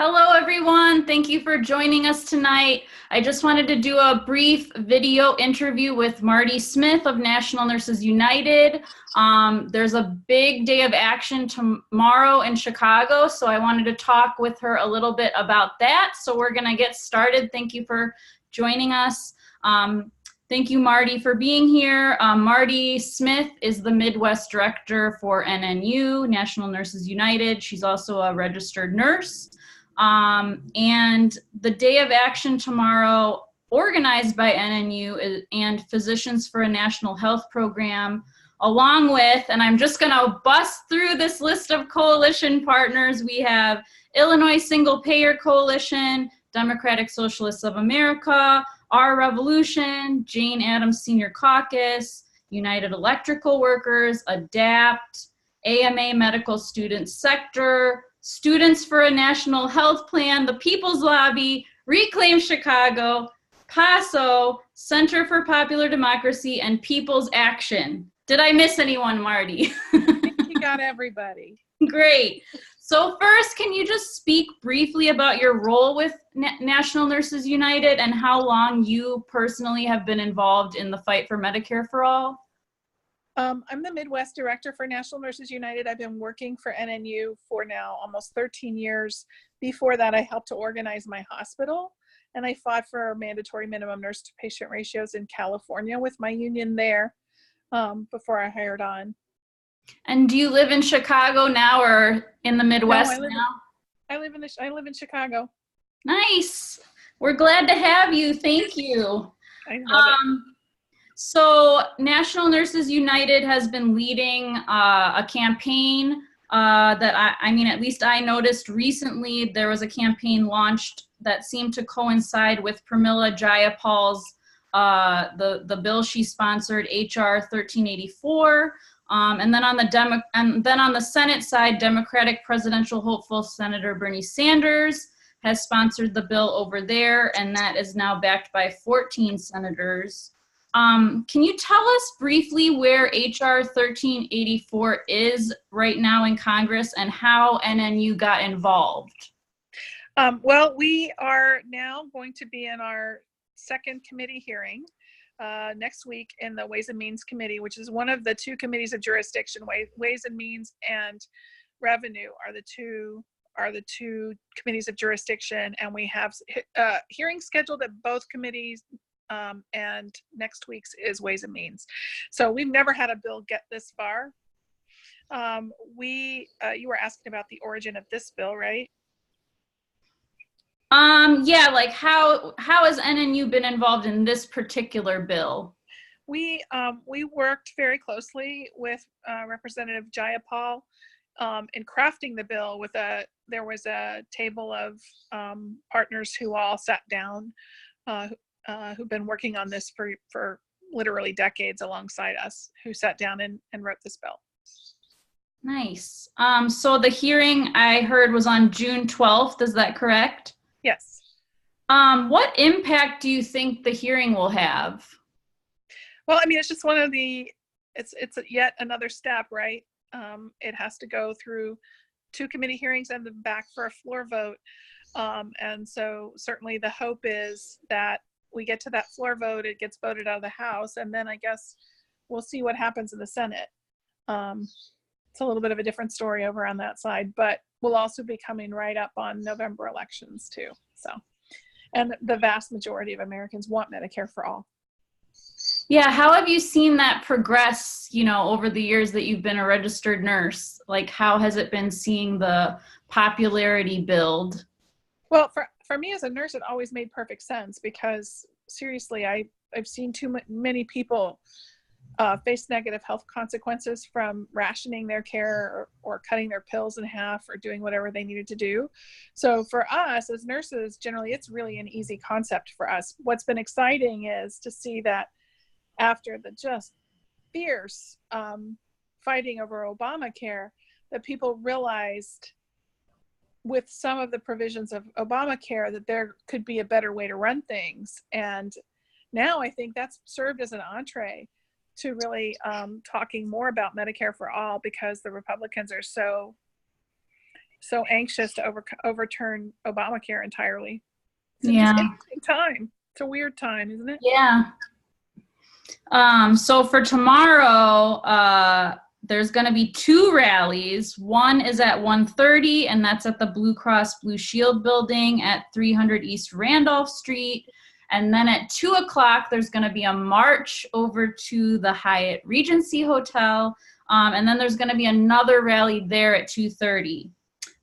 Hello, everyone. Thank you for joining us tonight. I just wanted to do a brief video interview with Marti Smith of National Nurses United. There's a big day of action tomorrow in Chicago, so I wanted to talk with her a little bit about that. So we're going to get started. Thank you for joining us. Thank you, Marti, for being here. Marti Smith is the Midwest Director for NNU, National Nurses United. She's also a registered nurse. And the day of action tomorrow, organized by NNU and Physicians for a National Health Program, along with, and I'm just going to bust through this list of coalition partners. We have Illinois Single Payer Coalition, Democratic Socialists of America, Our Revolution, Jane Addams Senior Caucus, United Electrical Workers, ADAPT, AMA Medical Student Sector, Students for a National Health Plan, the People's Lobby, Reclaim Chicago, PASO, Center for Popular Democracy, and People's Action. Did I miss anyone, Marti? I think you got everybody. Great. So first, can you just speak briefly about your role with National Nurses United and how long you personally have been involved in the fight for Medicare for All? I'm the Midwest Director for National Nurses United. I've been working for NNU for now almost 13 years. Before that, I helped to organize my hospital, and I fought for mandatory minimum nurse-to-patient ratios in California with my union there before I hired on. And do you live in Chicago now or in the Midwest now? I live in Chicago. Nice. We're glad to have you. Thank you. I love it. So National Nurses United has been leading a campaign that I mean, at least I noticed recently there was a campaign launched that seemed to coincide with Pramila Jayapal's, the bill she sponsored, HR 1384. And then on the Senate side, Democratic presidential hopeful Senator Bernie Sanders has sponsored the bill over there, and that is now backed by 14 senators. Can you tell us briefly where HR 1384 is right now in Congress and how NNU got involved? Well, we are now going to be in our second committee hearing next week in the Ways and Means Committee, which is one of the two committees of jurisdiction. Ways and Means and Revenue are the two committees of jurisdiction, and we have hearings scheduled at both committees. And next week's is Ways and Means. So we've never had a bill get this far. You were asking about the origin of this bill, right? Yeah, like how has NNU been involved in this particular bill? We worked very closely with Representative Jayapal in crafting the bill. There was a table of partners who all sat down, who've been working on this for literally decades alongside us, who sat down and wrote this bill. Nice. So the hearing I heard was on June 12th, is that correct? Yes. What impact do you think the hearing will have? Well, I mean, it's just it's yet another step, right? It has to go through two committee hearings and then back for a floor vote. And so certainly the hope is that we get to that floor vote, it gets voted out of the House, and then I guess we'll see what happens in the Senate. It's a little bit of a different story over on that side, but we'll also be coming right up on November elections too. So, and the vast majority of Americans want Medicare for all. Yeah, how have you seen that progress, over the years that you've been a registered nurse? Like, how has it been seeing the popularity build? Well, for me as a nurse, it always made perfect sense because seriously, I've seen too many people face negative health consequences from rationing their care or cutting their pills in half or doing whatever they needed to do. So for us as nurses, generally, it's really an easy concept for us. What's been exciting is to see that after the just fierce fighting over Obamacare, that people realized with some of the provisions of Obamacare that there could be a better way to run things. And now I think that's served as an entree to really talking more about Medicare for all, because the Republicans are so so anxious to overturn Obamacare entirely. It's Yeah. an interesting time. It's a weird time, isn't it? Yeah. So for tomorrow, there's going to be 2 rallies. One is at 1:30, and that's at the Blue Cross Blue Shield building at 300 East Randolph Street. And then at 2 o'clock, there's going to be a march over to the Hyatt Regency Hotel. And then there's going to be another rally there at 2:30.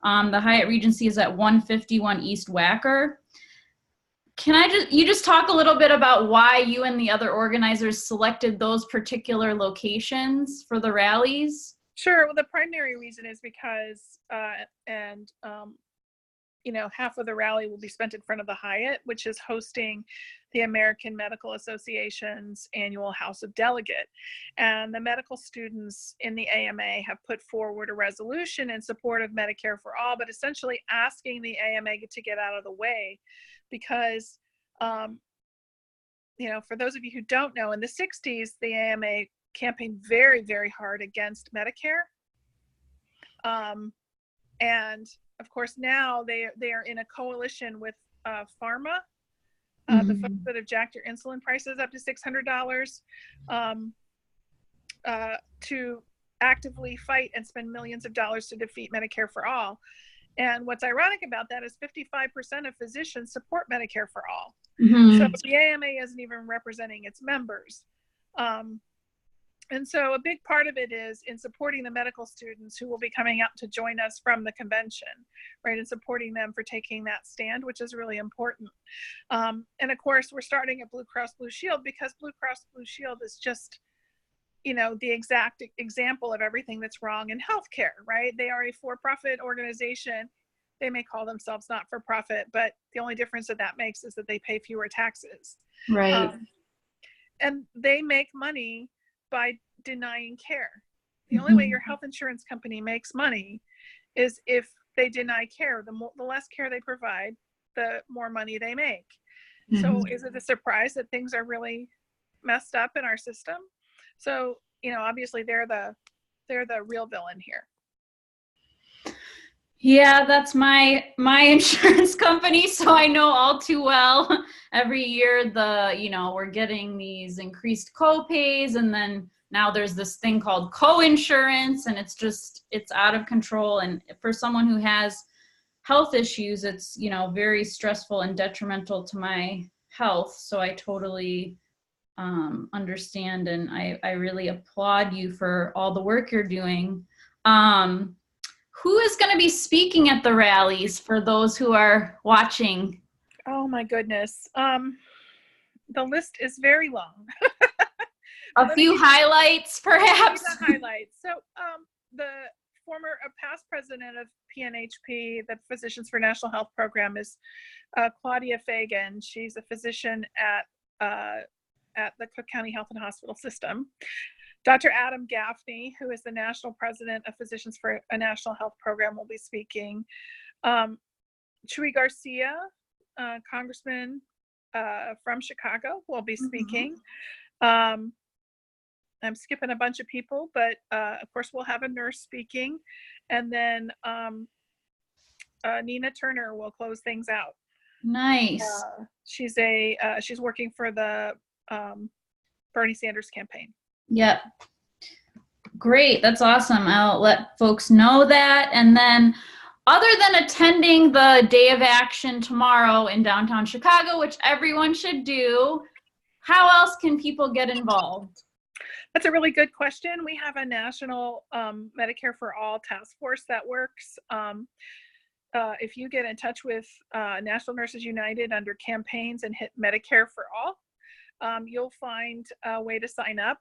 The Hyatt Regency is at 151 East Wacker. Can you just talk a little bit about why you and the other organizers selected those particular locations for the rallies? Sure. Well, the primary reason is because, half of the rally will be spent in front of the Hyatt, which is hosting the American Medical Association's annual House of Delegates. And the medical students in the AMA have put forward a resolution in support of Medicare for all, but essentially asking the AMA to get out of the way because, for those of you who don't know, in the 60s, the AMA campaigned very, very hard against Medicare. And of course, now they are in a coalition with pharma, the folks that have jacked your insulin prices up to $600, to actively fight and spend millions of dollars to defeat Medicare for all. And what's ironic about that is 55% of physicians support Medicare for all. So the AMA isn't even representing its members. And so a big part of it is in supporting the medical students who will be coming out to join us from the convention, right? And supporting them for taking that stand, which is really important. And of course, we're starting at Blue Cross Blue Shield because Blue Cross Blue Shield is just, the exact example of everything that's wrong in healthcare, right? They are a for-profit organization. They may call themselves not-for-profit, but the only difference that makes is that they pay fewer taxes. Right. And they make money by denying care. The only way your health insurance company makes money is if they deny care. The less care they provide, the more money they make. So is it a surprise that things are really messed up in our system? So, obviously they're the real villain here. Yeah, that's my insurance company, so I know all too well. Every year we're getting these increased co-pays, and then now there's this thing called co-insurance, and it's out of control. And for someone who has health issues, it's, very stressful and detrimental to my health. So I totally understand, and I really applaud you for all the work you're doing. Who is going to be speaking at the rallies for those who are watching? Oh my goodness. The list is very long. A few highlights, perhaps. Highlights. So the past president of PNHP, the Physicians for National Health Program, is Claudia Fagan. She's a physician at the Cook County Health and Hospital System. Dr. Adam Gaffney, who is the national president of Physicians for a National Health Program, will be speaking. Chuy Garcia, congressman from Chicago, will be speaking. I'm skipping a bunch of people, but of course we'll have a nurse speaking. And then Nina Turner will close things out. Nice. She's working for the Bernie Sanders campaign. Yep. Great. That's awesome. I'll let folks know that. And then other than attending the Day of Action tomorrow in downtown Chicago, which everyone should do, how else can people get involved? That's a really good question. We have a national Medicare for All task force that works. If you get in touch with National Nurses United under campaigns and hit Medicare for All, you'll find a way to sign up.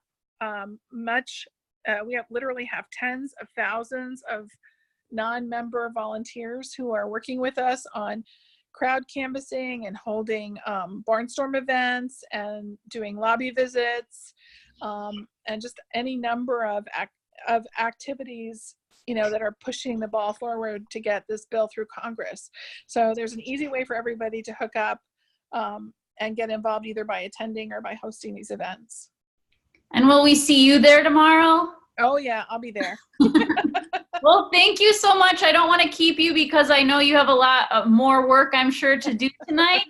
We literally have tens of thousands of non-member volunteers who are working with us on crowd canvassing and holding barnstorm events and doing lobby visits, and just any number of activities that are pushing the ball forward to get this bill through Congress. So there's an easy way for everybody to hook up and get involved either by attending or by hosting these events. And will we see you there tomorrow? Oh yeah, I'll be there. Well, thank you so much. I don't want to keep you because I know you have a lot of more work, I'm sure, to do tonight.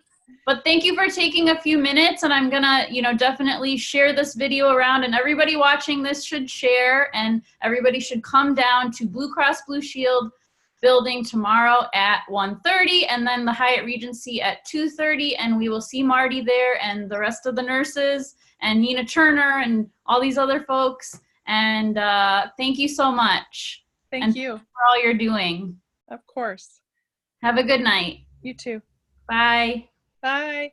But thank you for taking a few minutes, and I'm gonna, definitely share this video around, and everybody watching this should share, and everybody should come down to Blue Cross Blue Shield building tomorrow at 1:30, and then the Hyatt Regency at 2:30, and we will see Marty there and the rest of the nurses and Nina Turner and all these other folks. And thank you so much. Thank you for all you're doing. Of course. Have a good night. You too. Bye. Bye.